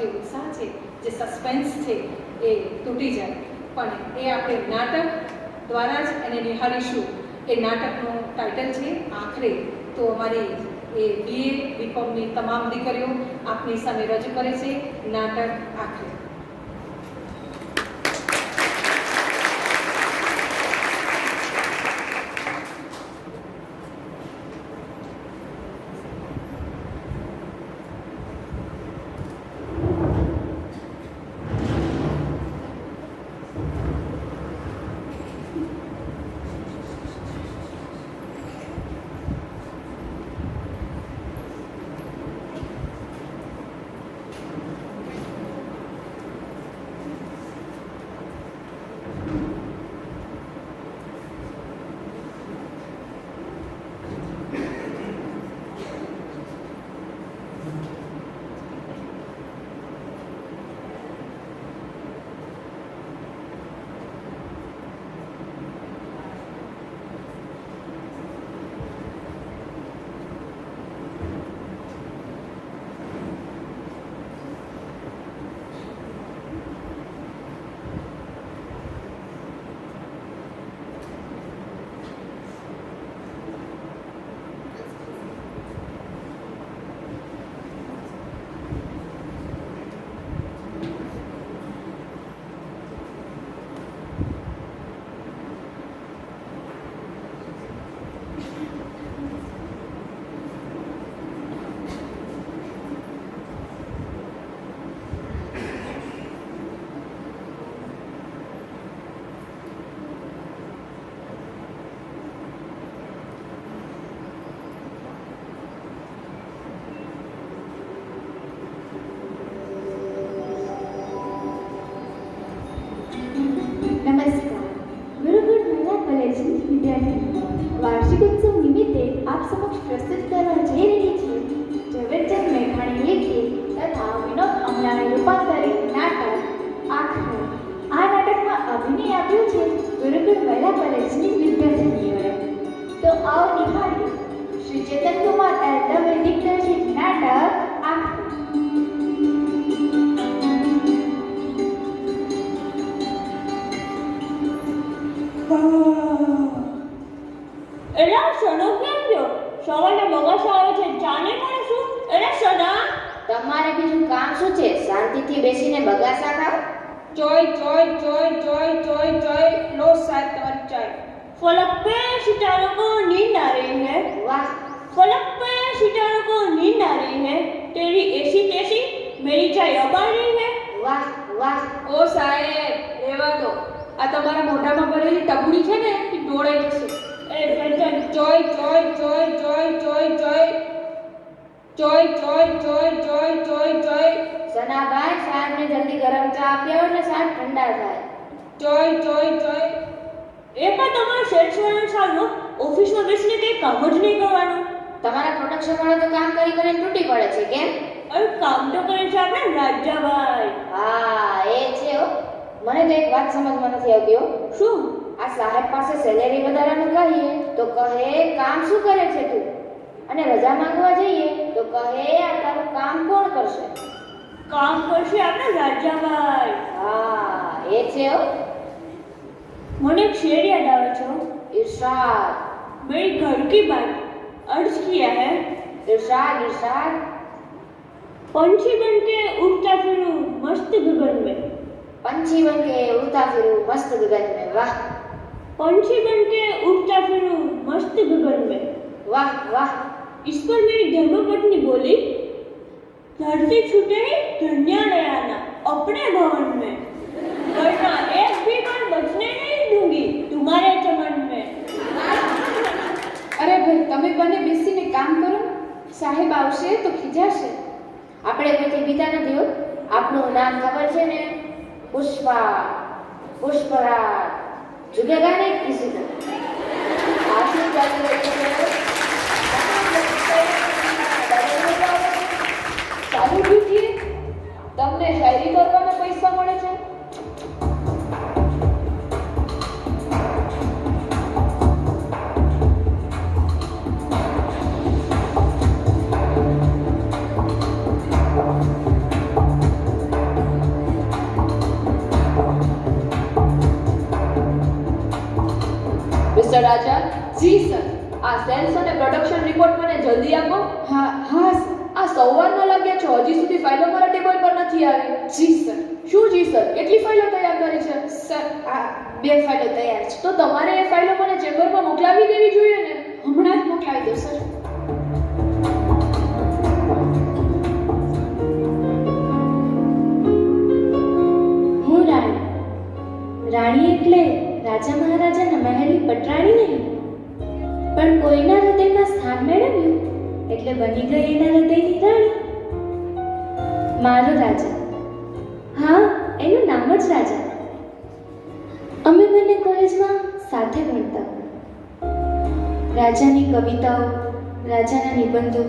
જે ઉત્સાહ છે, જે સસ્પેન્સ છે એ તૂટી જાય. પણ એ આપણે નાટક દ્વારા જ એને નિહાળીશું. એ નાટકનું ટાઇટલ છે આખરે. તો અમારી એ BA BComની તમામ દીકરીઓ આપની સામે રજૂ કરે છે નાટક આખરે. વાર્ષિકોત્સવ નિમિત્તે આપ સમક્ષ પ્રસ્તુત કરવા જઈ રહી છે ઝવેરચંદ મેઘાણી લેખિત તથા વિનોદ અમલાણી રૂપાંતરિત નાટક આખરે. આ નાટકમાં અભિનય આપ્યો છે ગુરુકુળ મહિલા કોલેજની વિદ્યાર્થીનીઓએ. તો આવો નિહાળીએ શ્રી ચેતનકુમાર દવે દિગ્દર્શિત નાટક આખરે. એલા સનો કેમ ગયો? સવારે બગાસ આવે છે, જાને પણ શું? એલા સના, તમારે બીજું કામ શું છે? શાંતિથી બેસીને બગાસા ખાઓ. ચોય ચોય ચોય ચોય ચોય ચોય. લો સાહેબ તમારી ચાય. फलक पे सितारों को नींद आ रही है, વાહ, फलक पे सितारों को नींद आ रही है, तेरी ऐसी तैसी मेरी चाय अब आ रही है. વાહ, વાહ. ઓ સાહેબ રહેવા દો. આ તમારા મોઢામાં ભરેલી ટબુડી છે ને એ ઢોળાઈ જશે. ए बेटन, ચોય ચોય ચોય ચોય ચોય ચોય ચોય ચોય ચોય ચોય ચોય ચોય સનાભાઈ, સાહેબને જલ્દી ગરમ ચા આપી આવો ને સાહેબ ઠંડા થાય. ચોય ચોય ચોય. એમાં તમારા સેલ્સમેન સાહેબનો ઓફિસમાં બેસીને કંઈ કામ જ નહીં કરવાનું. તમારા પ્રોડક્શન વાળા તો કામ કરી કરીને તૂટી પડે છે કેમ? અરે કામ તો કરે છે આપણે રાજાભાઈ. હા, એ છે હો. મને તો એક વાત સમજમાં નથી આવતી હો. શું? આ સાહેબ પાસે સેલેરી વધારવાનું કહીએ તો કહે કામ શું કરે છે તું, અને રજા માંગવા જઈએ તો કહે આ તારું કામ કોણ કરશે? કામ કરશે આપણે રાજાભાઈ. હા, એ છે હો. મને एक शेर याद आवे छो. इरशाद. मेरी घर की बात अर्ज किया है. इरशाद, इरशाद. पंछी बन के उड़ता फिरूं मस्त गगन में. पंछी बन के उड़ता फिरूं मस्त गगन में. वाह, पंछी बन के उड़ता फिरूं मस्त गगन में. वाह, वाह. इस पर मेरी धर्मपत्नी बोली, धरती छूटे ही धन्या ले आना अपने भवन में, वरना एक भी कण बचने नहीं दूंगी तुम्हारे चमन में. અરે ભાઈ, તમે બંને બેસીને કામ કરો. સાહેબ આવશે તો ખીજાશે. આપણે કોઈથી બીતા નથી હો. આપનું નામ ખબર છે ને? પુષ્પા, પુષ્પરાજ. झुकेगा नहीं किसी को. आशीष चालू रही है. ચાલુ ડ્યુટીએ તમને શાયરી કરવાના પૈસા મળે છે. રાજા. જી સર. આ સેલ્સ અને પ્રોડક્શન રિપોર્ટ મને જલ્દી આપો. હા સર. આ સવારના લાગ્યા છો, હજી સુધી ફાઇલો મારા ટેબલ પર નથી આવી. જી સર. શું જી સર? કેટલી ફાઇલો તૈયાર કરી છે? સર આ 2 ફાઇલો તૈયાર છે. તો તમારે એ ફાઇલો મને ચેમ્બરમાં મોકલાવી દેવી જોઈએ ને. હમણાં જ મોકલાવી દો સર. હું રાણી એટલે રાજા મહારાજાના મહેલની પટરાણી નહીં, પણ કોઈના હૃદયમાં સ્થાન મેળવ્યું એટલે બની ગઈ એના હૃદયની રાણી. મારો રાજા, હા એનું નામ જ રાજા. અમે બંને કોલેજમાં સાથે ભણતા. રાજાની કવિતાઓ, રાજાના નિબંધો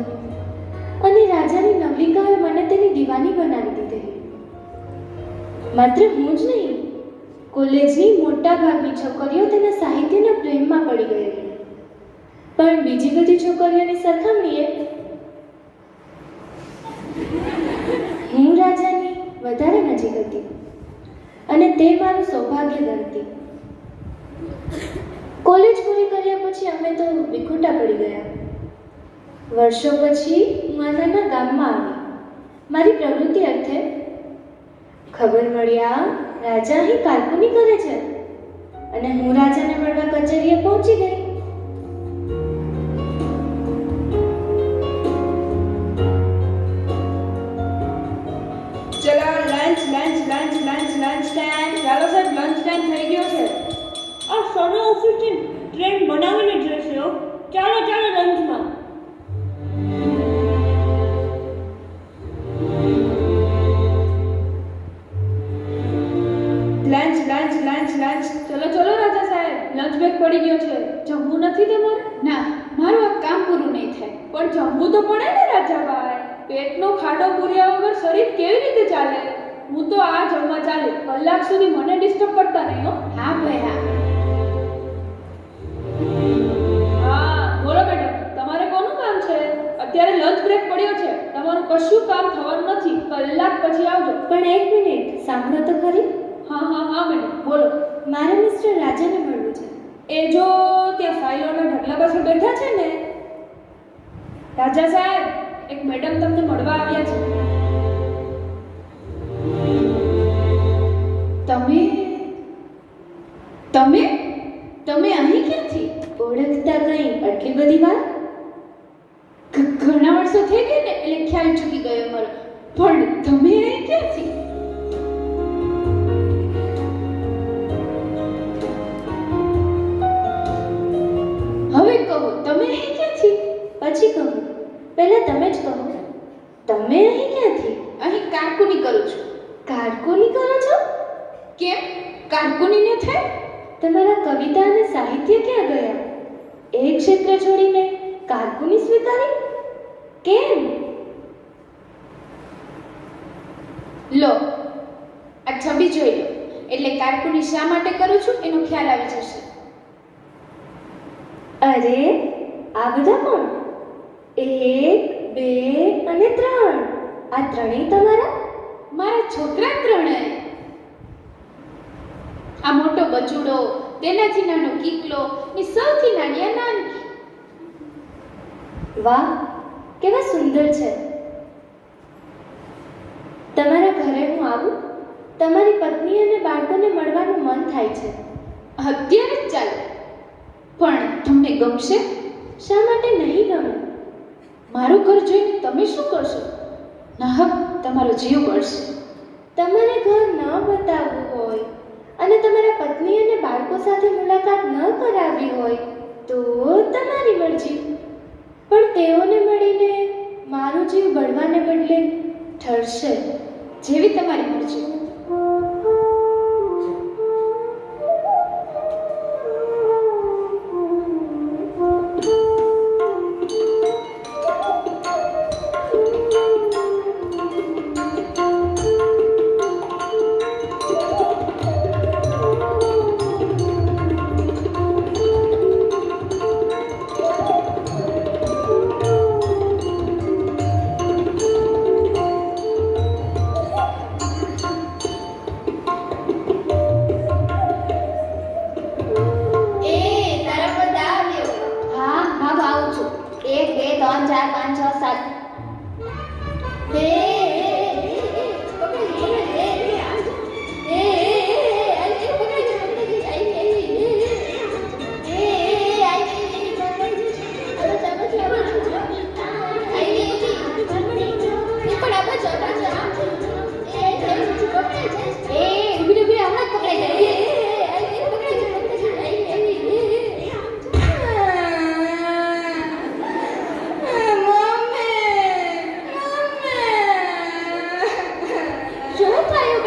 અને રાજાની નવલિકાઓએ મને તેની દીવાની બનાવી દીધેલી. માત્ર હું જ નહીં, કોલેજની મોટા ભાગની છોકરીઓ તેના સાહિત્યના પ્રેમમાં પડી ગયેલી. પણ બીજી બધી છોકરીઓની સરખામણીએ હું રાજાની વધારે નજીક હતી અને તે મારું સૌભાગ્ય ગણતી. કોલેજ પૂરી કર્યા પછી અમે તો વિખૂટા પડી ગયા. વર્ષો પછી હું આ નાના ગામમાં આવી મારી પ્રવૃત્તિ અર્થે. ખબર મળ્યા રાજા અહીં કારકુની કરે છે અને હું રાજાને મળવા કચેરીએ પહોંચી ગઈ. ચલો લંચ ટાઈમ. ચાલો સાહેબ, લંચ ટાઈમ થઈ ગયો છે. આ સનો ઓફિસથી ટ્રેન બનાવીને જશે હો. ચાલો લંચમાં. લંચ. ચલો રાજા સાહેબ, લંચ બ્રેક પડી ગયો છે. જમવું નથી તમારે? ના, મારું આ કામ પૂરું નહીં થાય. પણ જમવું તો પડે ને રાજાભાઈ. પેટનો ખાડો પૂર્યા વગર શરીર કેવી રીતે ચાલે? હું તો આ જમવા ચાલે કલાક સુધી મને ડિસ્ટર્બ કરતા નહીં હો. હા ભાઈ હા. હા બોલો મેડમ, તમારે કોનું કામ છે? અત્યારે લંચ બ્રેક પડ્યો છે, તમારું કશું કામ થવાનું નથી. કલાક પછી આવજો. પણ એક મિનિટ સાંભળો તો ખરી. હા મેડમ બોલો. મારે મિસ્ટર રાજાને મળવું છે. એ જો ત્યાં ફાઇલોના ઢગલા પાસે બેઠા છે ને. રાજા સાહેબ, એક મેડમ તમને મળવા આવ્યા છે. તમે અહીં ક્યાંથી? ઓળખતા કઈ આટલી બધી વાર? ઘણા વર્ષો થઈ ગયા ને એટલે ખ્યાલ ચૂકી ગયો મારો. પણ તમે અહીં ક્યાંથી? હવે કહો, તમે અહીં ક્યાંથી? પછી કહું. પહેલા તમે જ કહો. તમે અહીં ક્યાંથી? અહીં કારકુની કરું છું. કારકુની કરો છો? કેમ? કારકુની ને થાય? તમારા કવિતા અને સાહિત્ય ક્યાં ગયા? એ ક્ષેત્ર છોડીને કારકુની સ્વીકારી? કેમ? લો, આ છબી જોઈ લો એટલે કારકુની શા માટે કરું છું એનો ખ્યાલ આવી જશે. અરે આ બધા કોણ? 1 2 અને 3. આ ત્રણેય તમારા? મારા છોકરા ત્રણેય. આ મોટો બચુડો, તેનાથી નાનો કીકલો ને સૌથી નાની આ નાનકી. વાહ, કેવા સુંદર છે. તમારા ઘરે હું આવું? તમારી પત્ની અને બાળકોને મળવાનું મન થાય છે. અત્યારે જ ચાલો. પણ તમને ગમશે? શા માટે નહીં ગમે? મારું ઘર જોઈને તમે શું કરશો? ના, તમારો જીવ બળશે. તમારે ઘર ન બતાવવું હોય અને તમારા પત્ની અને બાળકો સાથે મુલાકાત ન કરાવવી હોય તો તમારી મરજી. પણ તેઓને મળીને મારો જીવ બળવાને બદલે ઠરશે. જેવી તમારી મરજી.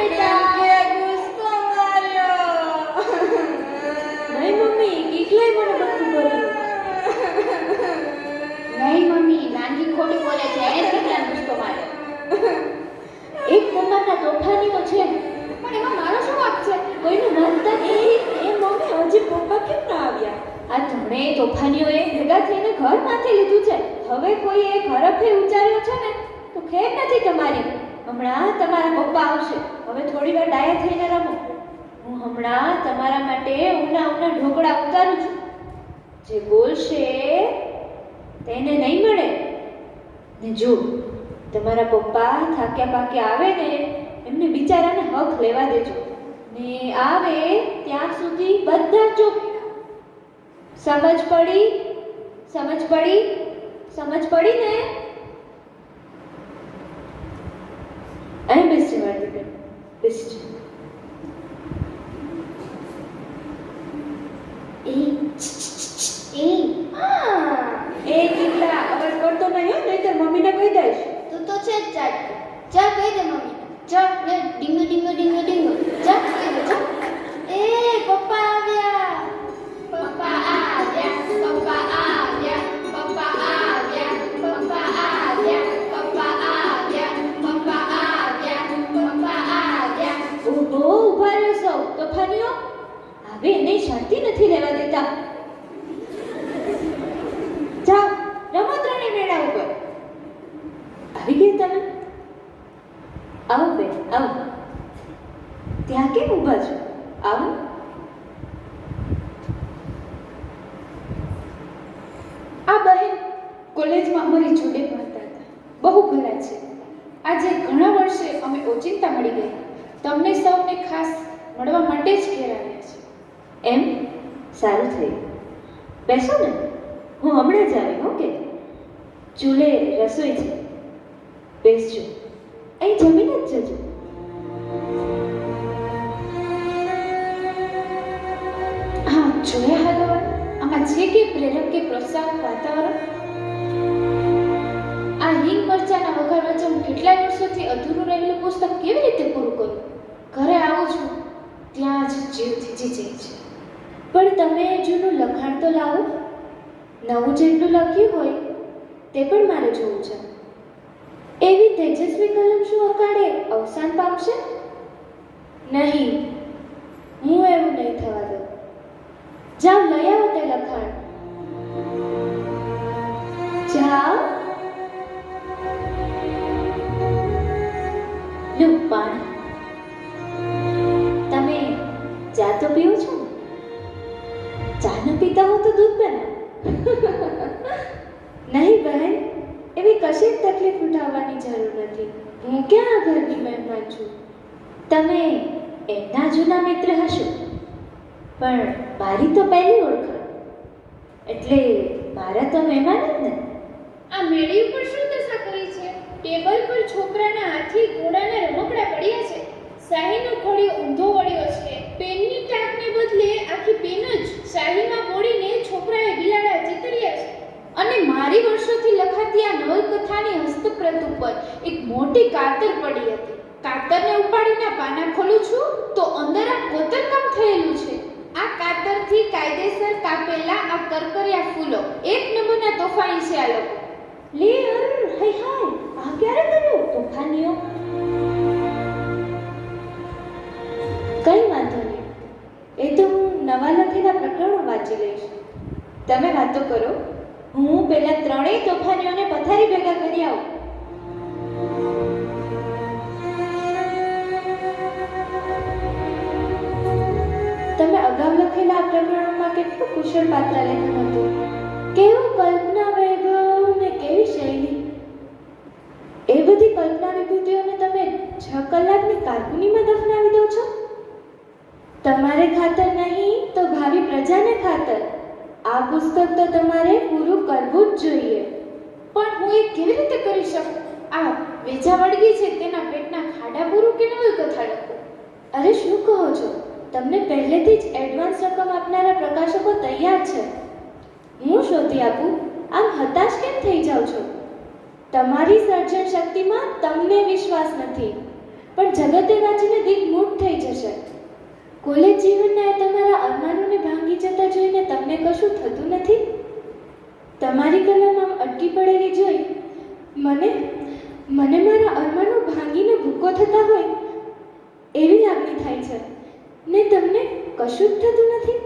બેટા નહીં મમ્મી કેટલાય મને બધું બોલ્યું. નહીં મમ્મી નાની ખોટી બોલે છે એને કેટલા ગુસ્સો માર્યો એક નંબરના તોફાનીઓ છે પણ એમાં મારો શું વાંક છે કોઈનું માનતા નહીં એ મમ્મી હજી પપ્પા કેમ ના આવ્યા? આ ત્રણેય તોફાનીઓએ ભેગા થઈને ઘર માથે લીધું છે હવે કોઈ એક હરફે ઉચ્ચાર્યો છે ને તો ખેર નથી તમારી હમણાં તમારા પપ્પા આવશે હવે થોડી વાર ડાયા થઈને રમો હું હમણાં તમારા માટે ઉના ઢોકળા ઉતારું છું જે બોલશે તેને નહીં મળે ને જો તમારા પપ્પા થાક્યા પાક્યા આવે ને એમને બિચારાને હક લેવા દેજો ને આવે ત્યાં સુધી બધા ચૂપ સમજ પડી ને અહીં બેસજો મારી બેન બેસજો એ કેટલા અવાજ કરતો નહીં હો નહીંતર મમ્મીને કહી દઈશ. તું તો છે જ ચાટ જા કહી દે મમ્મી જા લે ડીંગો જા કહી દે જા એ પપ્પા આવ્યા પપ્પા આવ્યા પપ્પા આવ્યા પપ્પા આવ્યા પપ્પા આવ્યા પપ્પા આવ્યા પપ્પા આવ્યા પપ્પા આવ્યા ઓહો ઉભા રહ્યો સૌ તોફાનીઓ હવે એને શાંતિ નથી લેવા દેતા જાઓ રમો ત્રણેય મેળા ઉપર આવી ગઈ તમે આવો બેન આવો ત્યાં કેમ ઊભા છો આવો આ બહેન કોલેજમાં અમારી જોડે ભણતા હતા બહુ ભલા છે આજે ઘણા વર્ષે અમે ઓચિંતા મળી ગયા તમને સૌને ખાસ મળવા માટે જ ઘેર આવ્યા છે એમ સારું થયું. બેસો ને હું હમણાં જ આવી ઓકે. ચૂલે રસોઈ છે બેસજો અહીં જમીને જ જજો. હા જોયા હાલો આમાં છે કે પ્રેરક કે પ્રોત્સાહક વાતાવરણ આ હિંગ મરચાના વઘાર વચ્ચે હું કેટલાય વર્ષોથી અધૂરું રહેલું પુસ્તક કેવી રીતે પૂરું કરું ઘરે આવું છું ત્યાં જ જીવ થીજી જાય છે પણ તમે જૂનું લખાણ તો લાવો નવું જેટલું લખ્યું હોય તે પણ મારે જોવું છે એવી તેજસ્વી કલમ શું અકાળે અવસાન પામશે નહીં હું એવું નહીં થવા દઉં જાઓ લઈ આવો તે લખાણ જાઓ લો પાણી. તમે ચા તો પીવો છો ને? ચા ન પીતા હો તો દૂધ બનાવો. નહીં બહેન એવી કશી જ તકલીફ ઉઠાવવાની જરૂર નથી હું ક્યાં આ ઘરની મહેમાન છું તમે એમના જૂના મિત્ર હશો પણ મારી તો પહેલી ઓળખાણ એટલે મારા તો મહેમાન જ ને. આ મેળી ઉપર શું દશા કરી છે ટેબલ પર છોકરાના હાથી ઘોડાના રમકડા પડ્યા છે શાહીનો ખોડિયો ઊંધો વળ્યો છે પેનની ટાંકને બદલે આખી પેન જ શાહીમાં બોડીને છોકરાએ બિલાડા ચીતર્યા છે અને મારી વર્ષોથી લખાતી આ નવલકથાની હસ્તપ્રત ઉપર એક મોટી કાતર પડી હતી કાતરને ઉપાડીને પાના ખોલું છું તો અંદર આ કોતરકામ થયેલું છે આ કાતરથી કાયદેસર કાપેલા આ કરકરિયા ફૂલો એક નંબરના તોફાની છે આ લોકો લે હાય હાય આ ક્યારે કર્યું તોફાનીઓ? કઈ વાંધો નહીં એ તો હું નવા લખેલા પ્રકરણો વાંચી લઈશ. તમે વાતો કરો હું પેલા ત્રણેય તોફાનીઓને પથારી ભેગા કરી આવું. તમે અગાઉ લખેલા આ પ્રકરણોમાં કેટલું કુશળ પાત્ર લેખન હતું કેવું કલ્પના વૈભવ ને કેવી શૈલી એ બધી કલ્પના વિભૂતિઓને તમે 6 કલાકની કારકુનીમાં દફનાવી દો છો તમારે ખાતર નહીં તો ભાવિ પ્રજાને ખાતર આ પુસ્તક તો તમારે પૂરું કરવું જ જોઈએ પણ હું એ કેવી રીતે કરી શકું આ વેજા વળગી છે તેના પેટના ખાડા પૂરું કે નવલકથા લખું અરે શું કહો છો તમને પહેલેથી જ એડવાન્સ રકમ આપનારા પ્રકાશકો તૈયાર છે હું શોધી આપું આમ હતાશ કેમ થઈ જાવ છો તમારી સર્જન શક્તિમાં તમને વિશ્વાસ નથી પણ જગતે વાંચીને દિલ મૂઢ થઈ જશે. કોલેજ જીવનના તમારા અરમાનોને ભાંગી જતા જોઈને તમને કશું થતું નથી? તમારી કલમ આમ અટકી પડેલી જોઈ મને મારા અરમાનો ભાંગીને ભૂકો થતા હોય એવી લાગણી થાય છે ને તમને કશું જ થતું નથી.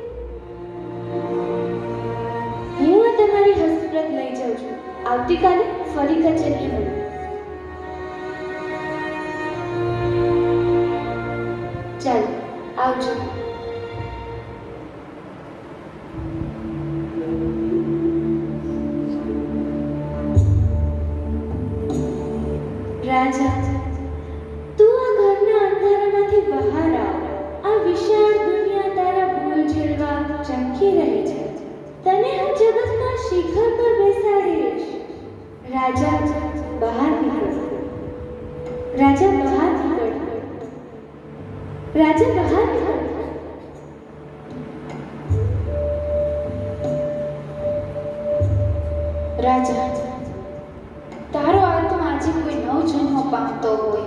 હું આ તમારી હસ્તપ્રત લઈ જાઉં છું. આવતીકાલે ફરી કચેરીએ મળું. ચાલો આવજો. રાજા, તું આ ઘરના અંધારામાંથી બહાર આવ. આ વિશાળ દુનિયા તારા ભૂલ ઝીલવા ચમકી રહી છે. તને હું જગતના શિખર પર બેસાડીશ. રાજા બહાર નીકળ. રાજા બહાર નીકળ. રાજા બહાર નીકળ. રાજા, તારો આત્મા આજે કોઈ નવ જન્મ પામતો હોય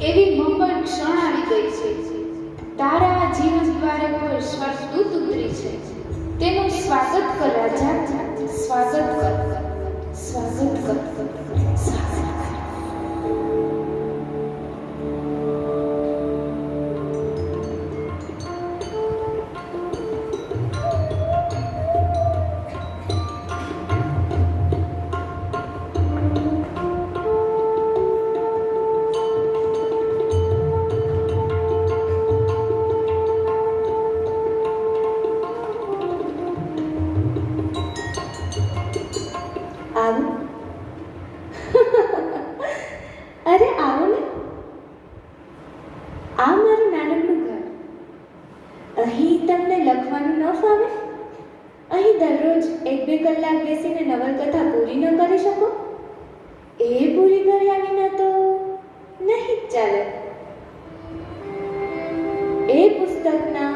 એવી મંગળ ક્ષણ આવી ગઈ છે. તારા આ જીવન દ્વારે કોઈ સ્વર્ગદૂત ઉતરી છે. તેનું સ્વાગત કર રાજા, સ્વાગત કર, સ્વાગત કર, સ્વાગત કર. અરે આવો ને. આ મારું નાનકડું ઘર. અહીં તમને લખવાનું ન ફાવે? અહીં દરરોજ 1-2 કલાક બેસીને નવલકથા પૂરી ન કરી શકો? એ પૂરી કર્યા વિના તો નહીં જ ચાલે. એ પુસ્તકના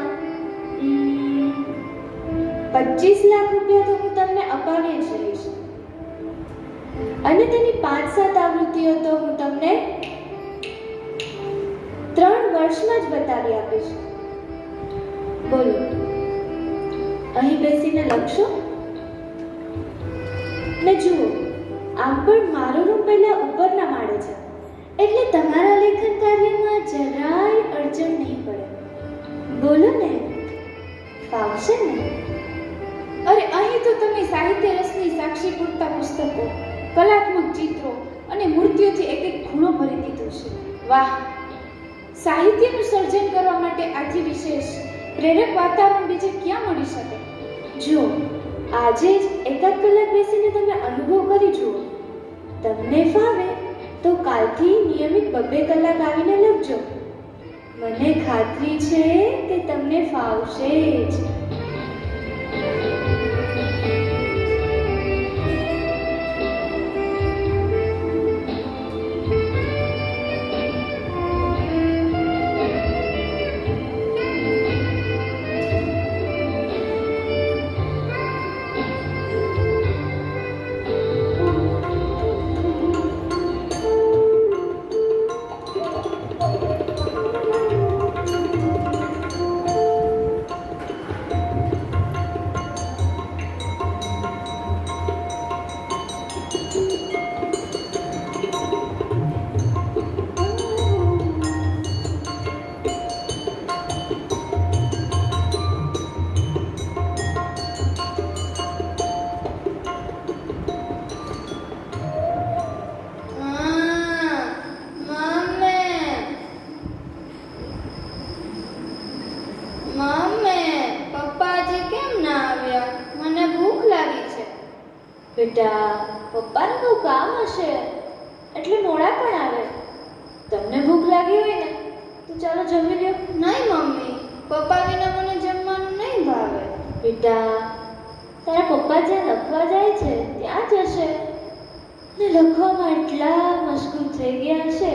25 લાખ રૂપિયા તો હું તમને અપાવી જ રહીશ. અને તેની 5-7 આવૃત્તિઓ તો હું તમને 3 વર્ષમાં જ બતાવી આપીશ. બોલો, અહીં બેસીને લખશો? ને જુઓ, આમ પણ મારો રૂમ પહેલા ઉપરના માળે છે, એટલે તમારા લેખન કાર્યમાં જરાય અડચણ નહીં પડે. બોલો ને, ફાવશે ને? અરે અહીં તો તમે સાહિત્ય રસની સાક્ષી પૂરતા પુસ્તકો, કલાત્મક ચિત્રો અને મૂર્તિઓથી એક ખૂણો ભરી દીધો છે. વાહ! સાહિત્યનું સર્જન કરવા માટે આથી વિશેષ પ્રેરક વાતાવરણ બીજે ક્યાં મળી શકે? જો આજે જ 1 કલાક બેસીને તમે અનુભવ કરી જુઓ. તમને ફાવે તો કાલથી નિયમિત 2 કલાક આવીને લખજો. મને ખાતરી છે કે તમને ફાવશે જ. બેટા, પપ્પાને કોઈ કામ હશે એટલે મોડા પણ આવે. તમને ભૂખ લાગી હોય ને તો ચાલો જમી લ્યો. નહીં મમ્મી, પપ્પા વિના મને જમવાનું નહીં ભાવે. બેટા, તારા પપ્પા જ્યાં લખવા જાય છે ત્યાં જ હશે ને લખવામાં એટલા મશગુલ થઈ ગયા હશે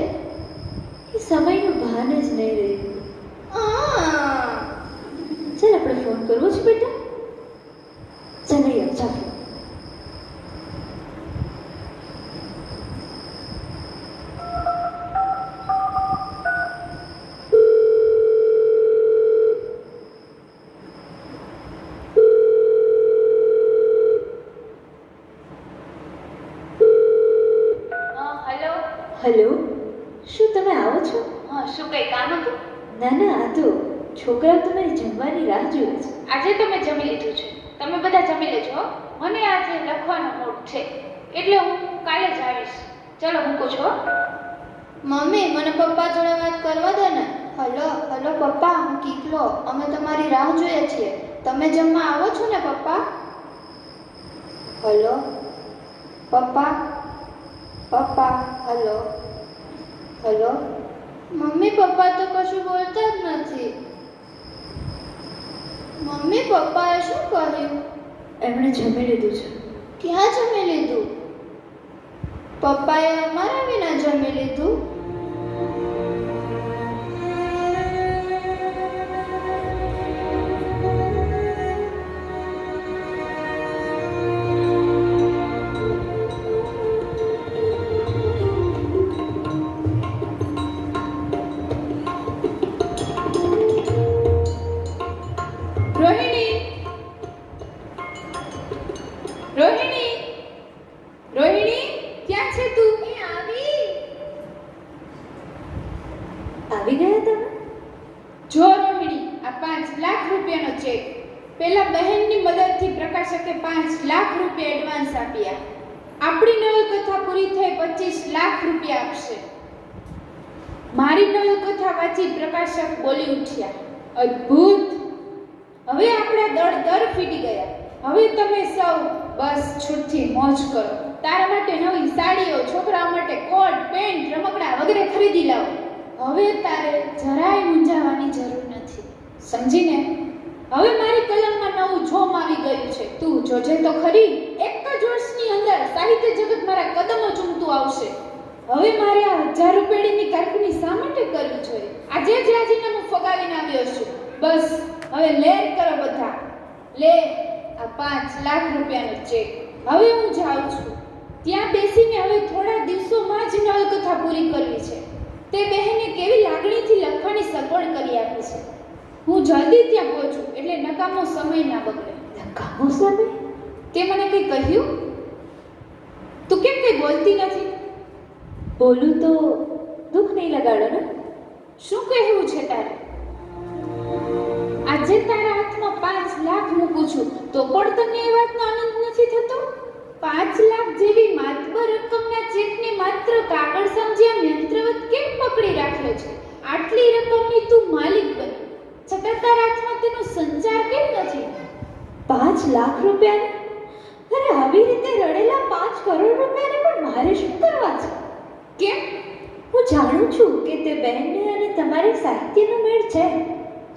કે સમયનું ભાન જ નહીં રહ્યું. ચાલ આપણે ફોન કરવો છે બેટા. ચાલ યાર, ચાલ. કામ હતું? ના ના, આ તો છોકરાઓ તમારી જમવાની રાહ જુએ છે. આજે તો મેં જમી લીધું છે. તમે બધા જમી લેજો હો. મને આજે લખવાનો મૂડ છે એટલે હું કાલે જ આવીશ. ચલો મૂકું છું હો. મમ્મી મને પપ્પા જોડે વાત કરવા દે ને. હલો હલો પપ્પા, હું કીકલો. અમે તમારી રાહ જોઈએ છીએ. તમે જમવા આવો છો ને પપ્પા? હલો પપ્પા, પપ્પા, હલો હલો. મમ્મી પપ્પા તો કશું બોલતા જ નથી. મમ્મી પપ્પાએ શું કર્યું? એમણે જમી લીધું છે. ક્યાં જમી લીધું? પપ્પાએ અમારા વિના જમી લીધું? રોહિણી, રોહિણી, રોહિણી, ક્યાં છે તું? આવી ગયા તમે? જો રોહિણી, આ 5 લાખ રૂપિયાનો ચેક પેલા બહેનની મદદથી પ્રકાશકે 5 લાખ રૂપિયા એડવાન્સ આપ્યા. આપણી નવલકથા પૂરી થઈ 25 લાખ રૂપિયા આપશે. મારી નવલકથા વાંચી પ્રકાશક બોલી ઉઠ્યા, અદ્ભુત! હવે આપણા દળ દર ફીટી ગયા. હવે તમે સૌ બસ છૂટથી મોજ કરો. તારા માટે નવી સાડીઓ, છોકરાઓ માટે કોટ, પેન્ટ, રમકડા વગેરે ખરીદી લાવો. હવે તારે જરાય મૂંઝાવાની જરૂર નથી, સમજીને? હવે મારી કલમમાં નવું જોમ આવી ગયું છે. તું જોજે તો ખરી, એક જ વર્ષની અંદર સાહિત્ય જગત મારા કદમો ચૂમતું આવશે. હવે મારે આ 1000 રૂપિયાની કારકુની શા માટે કરવી જોઈએ? આજે જ રાજીનામું ફગાવીને આવ્યો છું. બસ હવે લેર કરો બધા. લે આ 5 લાખ રૂપિયાનો ચેક. હવે હું જાઉં છું. ત્યાં બેસીને હવે થોડા દિવસોમાં જ નવલકથા પૂરી કરવી છે. તે બહેને કેવી લાગણીથી લખવાની સગવડ કરી આપી છે. હું જલ્દી ત્યાં પહોંચું એટલે નકામો સમય ના બગડે. નકામો સમય? તે મને કંઈ કહ્યું? તું કેમ કંઈ બોલતી નથી? બોલું તો દુઃખ નહીં લગાડો ને. શું કહેવું છે તારે? આજે તારા હાથમાં 5 લાખ મૂકું છું તો પણ તને એ વાતનો આનંદ નથી થતો? 5 લાખ જેવી માતબર રકમના ચેકને માત્ર કાગળ સમજ્યા યંત્રવત કેમ પકડી રાખ્યો છે? આટલી રકમની તું માલિક બની છતાં તારા હાથમાં તેનો સંચાર કેમ નથી? 5 લાખ રૂપિયાને? અરે આવી રીતે રડેલા 5 કરોડ રૂપિયાને પણ મારે શું કરવા છે? કેમ? હું જાણું છું કે તે બહેનને અને તમારી સાહિત્યનો મેળ છે.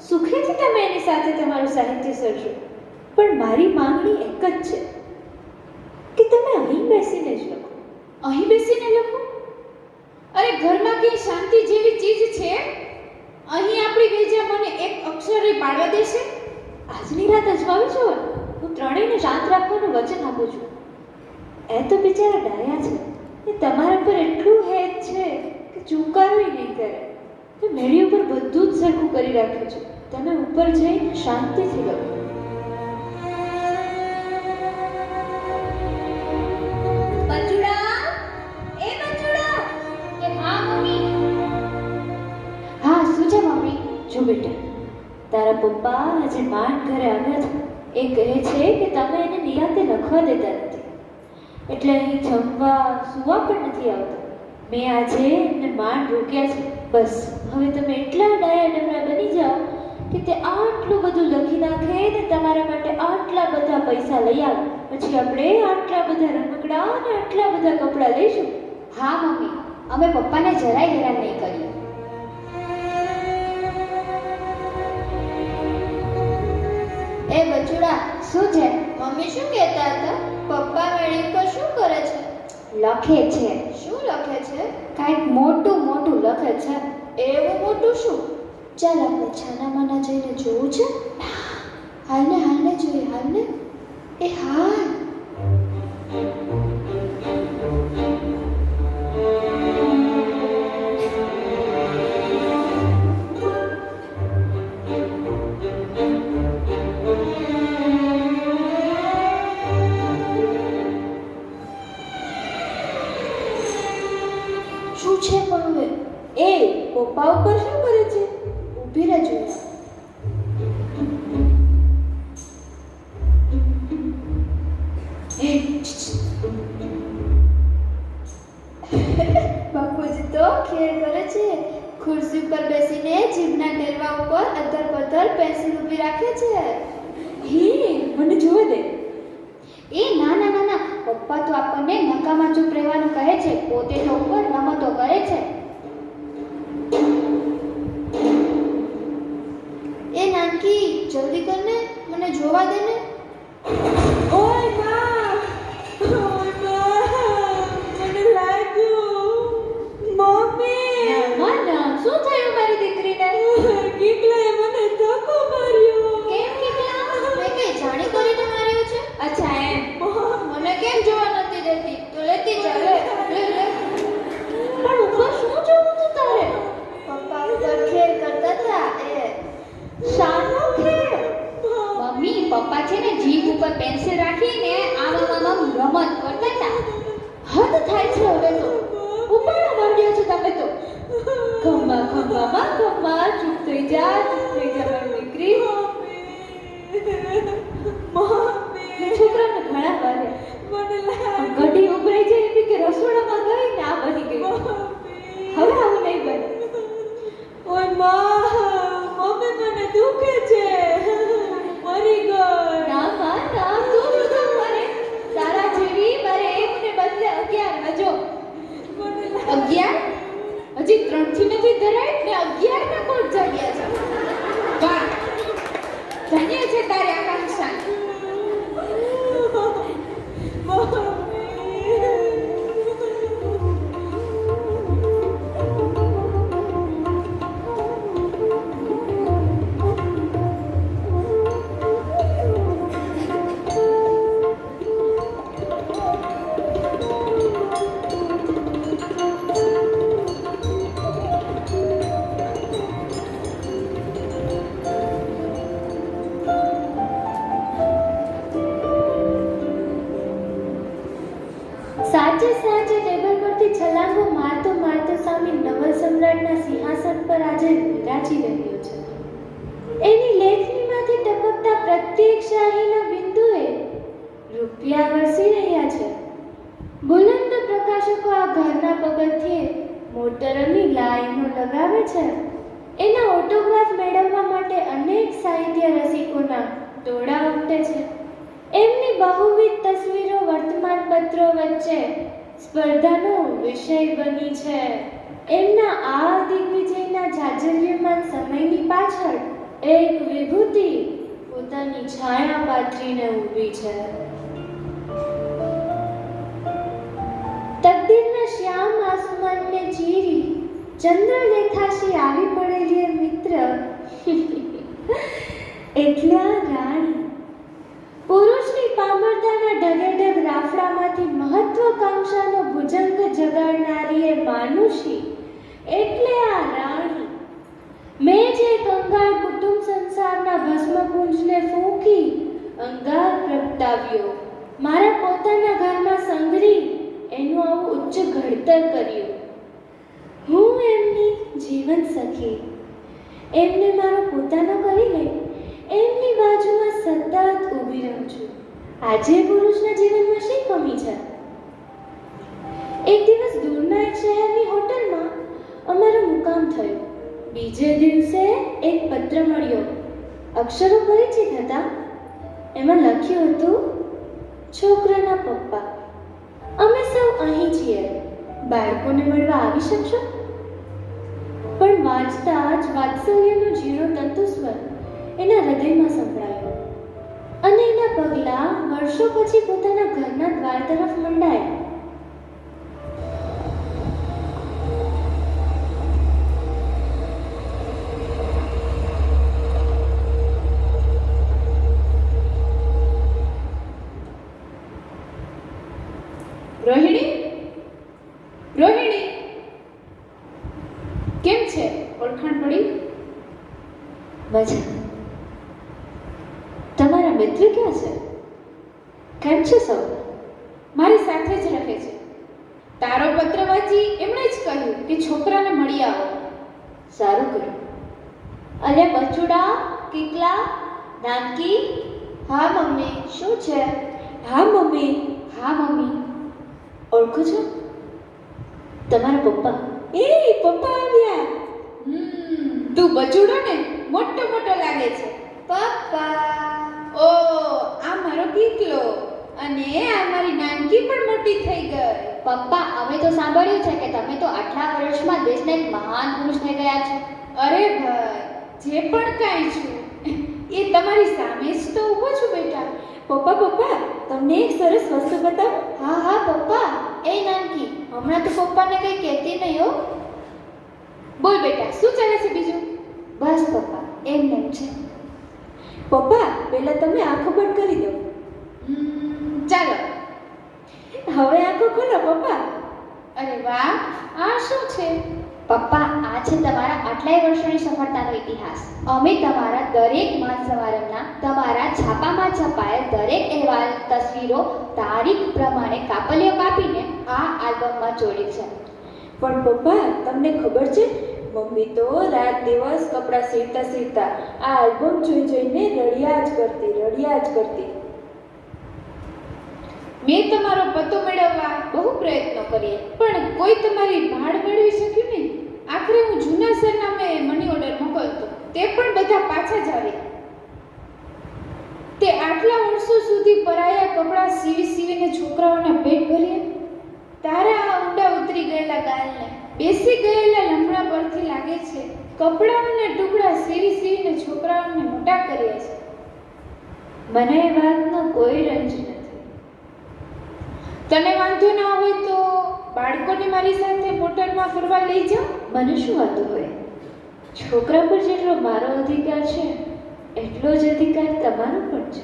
સુખેથી તમે એની સાથે તમારું સાહિત્ય સર્જો. પણ મારી માંગણી એક જ છે કે તમે અહીં બેસીને જ લખો. અહીં બેસીને લખો? અરે ઘરમાં કઈ શાંતિ જેવી ચીજ છે? અહીં આપણી બેજા મને એક અક્ષરે પાડવા દેશે? આજની રાત અજમાવી જુઓ. હું ત્રણેયને શાંત રાખવાનું વચન આપું છું. એ તો બિચારા ડાયા છે. એ તમારા પર એટલું હેત છે કે ચૂકારોય નહીં કરે. તો મેળી ઉપર બધું જ સરખું કરી રાખ્યું છે. તમે ઉપર જઈને શાંતિથી લખો. બચુડા, એ બચુડા. કે હા મમ્મી. હા, શું છે મમ્મી? જો બેટા, તારા પપ્પા આજે માંડ ઘરે આવ્યા છે. એ કહે છે કે તમે એને નિરાંતે લખવા દેતા નથી, એટલે અહીં જમવા સુવા પણ નથી આવતા. મેં આજે એમને માંડ રોક્યા છે. બસ હવે તમે એટલા ડાયા ડમરા બની જાઓ કે તે આટલું બધું લખી નાખે ને તમારા માટે આટલા બધા પૈસા લઈ આવે. પછી આપણે આટલા બધા રમકડા અને આટલા બધા કપડાં લઈશું. હા મમ્મી, અમે પપ્પાને જરાય હેરાન નહીં કરીએ. એ બચુડા, શું છે? મમ્મી શું કહેતા હતા? પપ્પા મેળી ઉપર શું કરે છે? લખે છે. શું લખે છે? કાંઈક મોટું મોટું લખે છે. એવું મોટું શું? ચાલ આપણે છાનામાના જઈને જોવું છે. હાલને હાલને જોઈએ, હાલને. એ હા, શું છે પણ હવે? એ પપ્પા ઉપર શું કરે ઊભી રહે જોયા. બાપુજી તો ખેલ કરે છે. ખુરશી ઉપર બેસીને જીભના ટેરવા ઉપર અધર પધર પેન્સિલ ઊભી રાખે છે. હે મને જોવા દે. એ ના ના ના ના, પપ્પા તો આપણને નકામાં ચૂપ રહેવાનું કહે છે, પોતે તો ઉપર રમતો કરે છે. એ નાનકી, જલ્દી કર ને, મને જોવા દે ને. ઓય માં, મને લાગ્યું. મમ્મી, ના શું થયું મારી દીકરીને? કીકલાએ મને ધક્કો માર્યો. કેમ કીકલા? મેં કઈ જાણી કરીને માર્યો છે? અચ્છા એમ. મને કેમ જોવા નથી દેતી? તો લેતી જા, લે લે. પણ ઉપર શું જોવું હતું તારે? પપ્પા ઉપર ખેલ કરતા હતા એ. શાનો ખેલ? મમ્મી, પપ્પા છે ને જીભ ઉપર પેન્સિલ રાખીને આમ રમત કરતા હતા. હદ થાય છે હવે તો. ઉપાડો માંડ્યો છો તમે તો. ખમ્મા ચૂપ થઈ જા મારી દીકરી. છોકરાને ઘણા વારે ઘડી ઉભરાઈ જાય એવી કે રસોડામાં ગઈ ને આ બની ગઈ. હવે આવું નહીં બને. ઓય માં, મમ્મી મને દુખે છે. મરી ગઈ. ના તું શું કામ કરે? તારા જેવી મારે એક ને બદલે 11 હજો. 11? હજી 3 થી નથી ધરાય ને 11 ના કોણ જાગ્યા છે? વાહ, ધન્ય છે તારી આકાંક્ષા. સાચે ટેબલ પરથી છલાંગો મારતો સામે નવલ સમ્રાટના સિંહાસન પર આજે વિરાજી રહ્યો છે. એની લેખનીમાંથી ટપકતા પ્રત્યેક શાહીના બિંદુએ રૂપિયા વરસી રહ્યા છે. બુલંદ પ્રકાશકો આ ઘરના પગથિયે મોટરોની લાઈનો લગાવે છે. એના ઓટોગ્રાફ મેળવવા માટે અનેક સાહિત્ય રસિકોના ટોળા ઉમટે છે. એમની બહુવિધ તસવીરો વર્તમાનપત્રો વચ્ચે સ્પર્ધાનો વિષય બની છે. એમના આ દિગ્વિજયના જાજલ્યમાન સમયની પાછળ એક વિભૂતિ પોતાની છાયા પાથરીને ઊભી છે. તકદીરના શ્યામ આસમાનને ચીરી ચંદ્રલેખાશી આવી પડેલી એ મિત્ર એટલા રાણી. પુરુષની પામરતાના ઢગેઢગ રાફડામાંથી મહત્વકાંક્ષાનો ભુજંગ જગાડનારી એ માનુષી એટલે આ રાણી. મેં જે કંગાળ કુટુંબ સંસારના ભસ્મપુંજને ફૂંકી અંગાર પ્રગટાવ્યો, મારા પોતાના ઘરમાં સંઘરી એનું આવું ઉચ્ચ ઘડતર કર્યું. હું એમની જીવન સખી, એમને મારો પોતાનો કરી લઈ એમની બાજુમાં સતત ઊભી રહું છું. આજે પુરુષના જીવનમાં શી કમી છે? એક દિવસ દૂરના એક શહેરની હોટલમાં અમારો મુકામ થયો. બીજે દિવસે એક પત્ર મળ્યો. અક્ષરો પરિચિત હતા. એમાં લખ્યું હતું, છોકરાના પપ્પા, અમે સૌ અહીં છીએ, બાળકોને મળવા આવી શકશો? પણ વાંચતા જ વાત્સલ્યનો ઝીણો તંતુસ્વર એના હૃદયમાં સંભળાયો અને એના પગલાં વર્ષો પછી પોતાના ઘરના દ્વાર તરફ મંડાયા. રોહિણી, કેમ છે? ઓળખાણ પડી? મજા. તમારા મિત્ર ક્યાં છે? કેમ છે સૌ? મારી સાથે જ રહે છે. તારો પત્ર વાંચી એમણે જ કહ્યું કે છોકરાને મળી આવો. સારું કર્યું. અરે બચુડા, કીકલા, નાનકી. હા મમ્મી, શું છે? હા મમ્મી. હા મમ્મી. ઓળખો છો તમારા પપ્પા? એ પપ્પા આવ્યા. તું બચુડો ને? મોટો મોટો લાગે છે. પપ્પા. ઓ, આ મારો કીકલો. અને આ મારી નાનકી પણ મોટી થઈ ગઈ. પપ્પા, અમે તો સાંભળ્યું છે કે તમે તો આટલા વર્ષમાં દેશના એક મહાન પુરુષ થઈ ગયા છો. અરે ભાઈ, જે પણ કાંઈ છું એ તમારી સામે જ તો ઊભો છું બેટા. પપ્પા પપ્પા, તમને એક સરસ વસ્તુ બતાવું? હા હા પપ્પા. એ નાનકી, હમણાં તો પપ્પાને કંઈ કહેતી નહીં હો. બોલ બેટા, શું ચાલે છે બીજું? બસ પપ્પા, એમને એમ છે. પપ્પા, પહેલા તમે આંખો બંધ કરી દો. ચાલો. હવે આંખો ખોલો પપ્પા. અરે વાહ, આ શું છે? પપ્પા, આ છે તમારા આટલાય વર્ષોની સફળતાનો ઇતિહાસ. અમે તમારા દરેક માન સમારંભના તમારા છાપામાં છપાયેલ દરેક અહેવાલ, તસવીરો, તારીખ પ્રમાણે કાપલીઓ કાપીને આ આલ્બમમાં જોડી છે. પણ પપ્પા, તમને ખબર છે મમ્મી તો રાત દિવસ કપડાં સીવતા સીવતા આ આલ્બમ જોઈ જોઈને રડ્યા જ કરતી. મેં તમારો પતો મેળવવા બહુ પ્રયત્નો કર્યા, પણ કોઈ તમારી ભાડ મેળવી શક્યું નહીં. આખરે હું જૂના સરનામે મની ઓર્ડર મોકલતો, તે પણ બધા પાછા જ આવ્યા. તે આટલા વર્ષો સુધી પરાયા કપડાં સીવીને છોકરાઓના પેટ ભર્યા. તારા આ ઊંડા ઉતરી ગયેલા ગાલને, બેસી ગયેલા લમણા પરથી લાગે છે કપડાઓના ટુકડા સીવીને છોકરાઓને મોટા કર્યા છે. મને એ વાતનો કોઈ રંજ નથી. તને વાંધો ના હોય તો બાળકોને મારી સાથે મોટરમાં ફરવા લઈ જાઓ. મને શું વાંધો હોય? છોકરા પર જેટલો મારો અધિકાર છે એટલો જ અધિકાર તમારો પણ છે.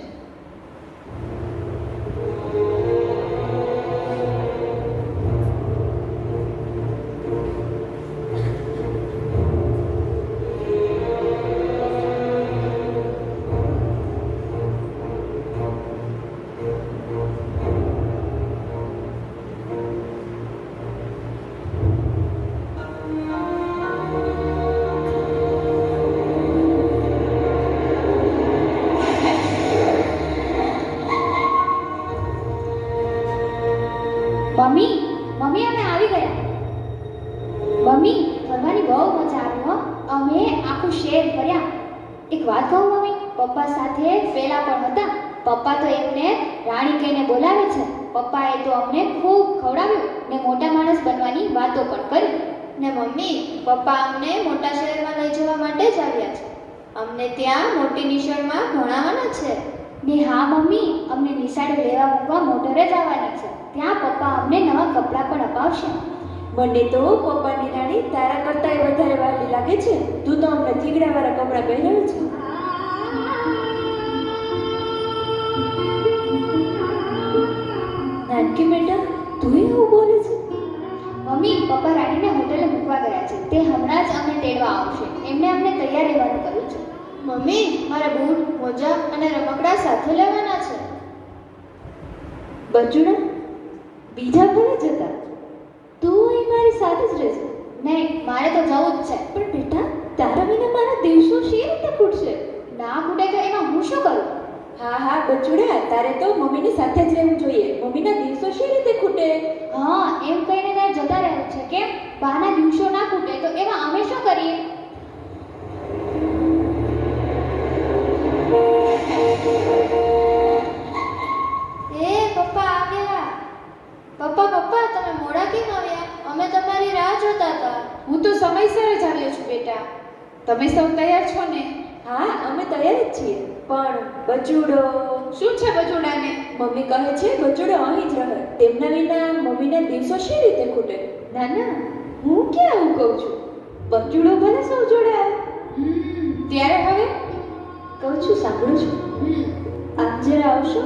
મમ્મી, મમ્મી અમે આવી ગયા. મમ્મી, ફરવાની બહુ મજા આવી હો. અમે આખું શહેર ફર્યા. એક વાત કહું મમ્મી, પપ્પા સાથે પેલા પણ હતા. પપ્પા તો એમને રાણી કહીને બોલાવે છે. પપ્પાએ તો અમને ખૂબ ખવડાવ્યું ને મોટા માણસ બનવાની વાતો પણ કરી. ને મમ્મી, પપ્પા અમને મોટા શહેરમાં લઈ જવા માટે જ આવ્યા છે. અમને ત્યાં મોટી નિશાળમાં ભણાવવાના છે. ને હા મમ્મી, અમને નિશાળે લેવા મૂકવા મોટરે જ આવવાની છે. ત્યાં પપ્પા અમને નવા કપડાં પણ અપાવશે. મને તો પપ્પાની રાણી તારા કરતાંય વધારે વહાલી લાગે છે. તું તો અમને થીગડાવાળા કપડાં પહેરાવે છે. નાનકી બેટા, તું એવું બોલે છે? મમ્મી, પપ્પા રાણીને હોટેલે મૂકવા ગયા છે. તે હમણાં જ અમને તેડવા આવશે. એમને અમને તૈયાર રહેવાનું કહ્યું છે. મમ્મી, મારા બૂટ, મોજા અને રમકડા સાથે લેવાના છે. બચુડા, બીજા ભલે જતા, તું અહીં મારી સાથે જ રહેશે. નહીં, મારે તો જવું જ છે. પણ બેટા, તારા વિના મારા દિવસો શી રીતે ખૂટશે? ના ખૂટે તો એમાં હું શું કરું? હા બચુડા, તારે તો મમ્મીની સાથે જ રહેવું જોઈએ. મમ્મીના દિવસો શી રીતે ખૂટે? હા, એમ કહીને તારે જતા રહેવું છે કેમ? બાના દિવસો ના ખૂટે તો એમાં અમે શું કરીએ? એ પપ્પા આવ્યા. પપ્પા, તમે મોડા કેમ આવ્યા? અમે તમારી રાહ જોતા હતા. હું તો સમયસર જ આવ્યો છું બેટા. તમે સૌ તૈયાર છો ને? હા, અમે તૈયાર જ છીએ. પણ બચુડો, શું છે બચુડાને? મમ્મી કહે છે બચુડો અહીં જ રહે. તેમના વિના મમ્મીના દિવસો શી રીતે ખૂટે? ના, હું ક્યાં આવું કહું છું. બચુડો ભલે સૌ જોડે આવે. ત્યારે હવે કહું છું, સાંભળું છું. આપ જરા આવશો?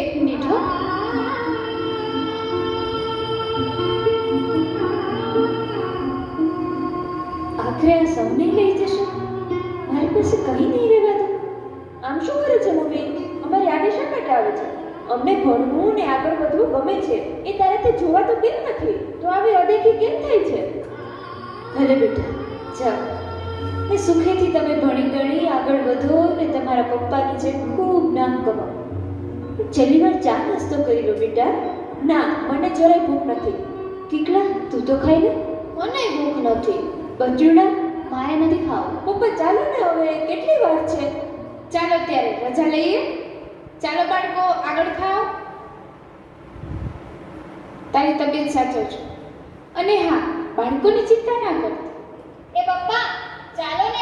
એક મિનિટ હો. આખરે આ સૌને લઈ જશો? મારી પાસે કંઈ નહીં રહેવાતું. આમ શું કરે છે મમ્મી? અમારી આગે શા માટે આવે છે? અમને ભણવું ને આગળ વધવું ગમે છે. એ તારાથી જોવા તો કેમ નથી? તો આવી અદેખી કેમ થાય છે? ભલે બેટા, જાઓ. અને સુખેથી તમે ભણી ગણી આગળ વધો અને તમારા પપ્પાની જેમ ખૂબ નામ કમાવો. છેલ્લી વાર ચા નાસ્તો કરી લો બેટા. ના, મને જરાય ભૂખ નથી. કીકલા, તું તો ખાઈ લે. મને ભૂખ નથી. બચુડા, મારે નથી ખાવું. પપ્પા ચાલો ને, હવે કેટલી વાર છે? ચાલો ત્યારે રજા લઈએ. ચાલો બાળકો, આગળ ખાઓ. તારી તબિયત સાચવજો. અને હા, બાળકોની ચિંતા ના કરતા. એ પપ્પા ચાલો